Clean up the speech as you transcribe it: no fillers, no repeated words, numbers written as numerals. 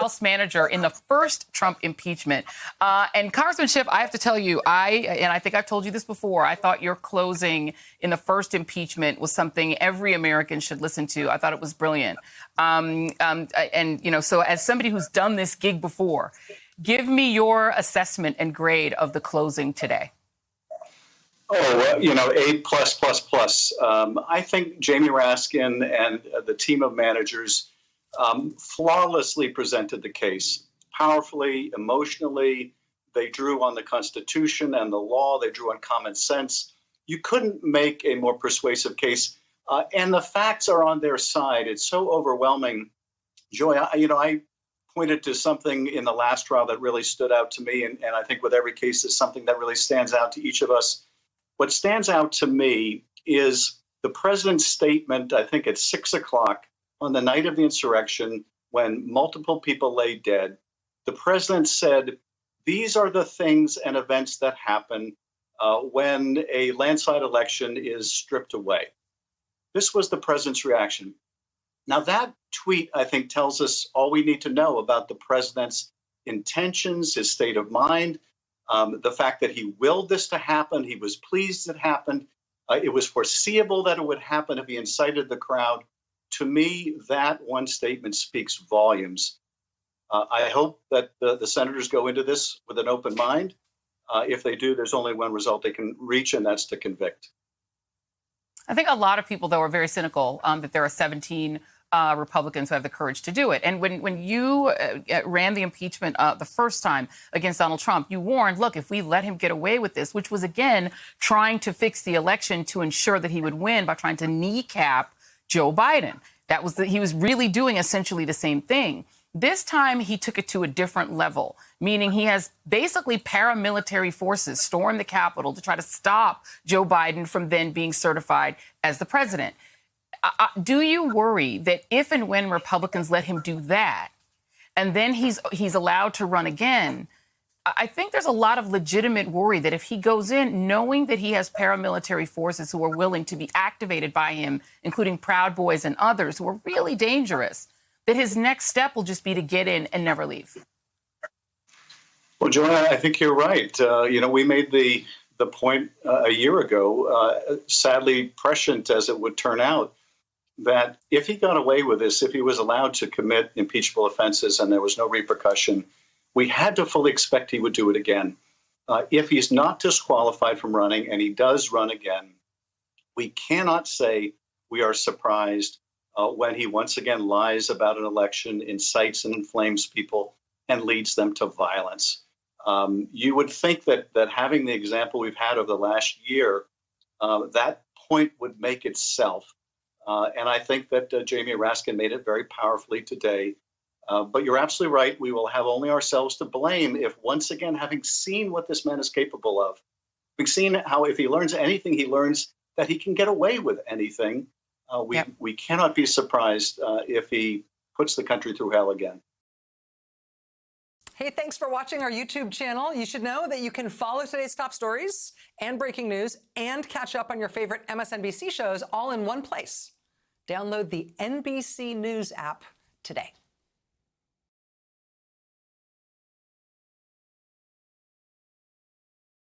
House manager in the first Trump impeachment. And Congressman Schiff, I have to tell you, I think I've told you this before, I thought your closing in the first impeachment was something every American should listen to. I thought it was brilliant. So as somebody who's done this gig before, give me your assessment and grade of the closing today. A plus plus plus. I think Jamie Raskin and the team of managers flawlessly presented the case, powerfully, emotionally. They drew on the Constitution and the law. They drew on common sense. You couldn't make a more persuasive case. And the facts are on their side. It's so overwhelming. Joy, I pointed to something in the last trial that really stood out to me. And I think with every case, it's something that really stands out to each of us. What stands out to me is the president's statement, I think at 6 o'clock on the night of the insurrection, when multiple people lay dead. The president said, these are the things and events that happen when a landslide election is stripped away. This was the president's reaction. Now, that tweet, I think, tells us all we need to know about the president's intentions, his state of mind. The fact that he willed this to happen, he was pleased it happened. It was foreseeable that it would happen if he incited the crowd. To me, that one statement speaks volumes. I hope that the senators go into this with an open mind. If they do, there's only one result they can reach, and that's to convict. I think a lot of people, though, are very cynical that there are 17 Republicans who have the courage to do it. And when you ran the impeachment the first time against Donald Trump, you warned, look, if we let him get away with this, which was, again, trying to fix the election to ensure that he would win by trying to kneecap Joe Biden. He was really doing essentially the same thing. This time, he took it to a different level, meaning he has basically paramilitary forces storm the Capitol to try to stop Joe Biden from then being certified as the president. Do you worry that if and when Republicans let him do that, and then he's allowed to run again, I think there's a lot of legitimate worry that if he goes in knowing that he has paramilitary forces who are willing to be activated by him, including Proud Boys and others who are really dangerous, that his next step will just be to get in and never leave? Well, Joanna, I think you're right. We made the point a year ago, sadly prescient as it would turn out, that if he got away with this, if he was allowed to commit impeachable offenses and there was no repercussion, we had to fully expect he would do it again. If he's not disqualified from running and he does run again, we cannot say we are surprised when he once again lies about an election, incites and inflames people, and leads them to violence. You would think that having the example we've had over the last year, that point would make itself. And I think that Jamie Raskin made it very powerfully today. But you're absolutely right. We will have only ourselves to blame if once again, having seen what this man is capable of, we've seen how if he learns anything, he learns that he can get away with anything. We cannot be surprised if he puts the country through hell again. Hey, thanks for watching our YouTube channel. You should know that you can follow today's top stories and breaking news and catch up on your favorite MSNBC shows all in one place. Download the NBC News app today.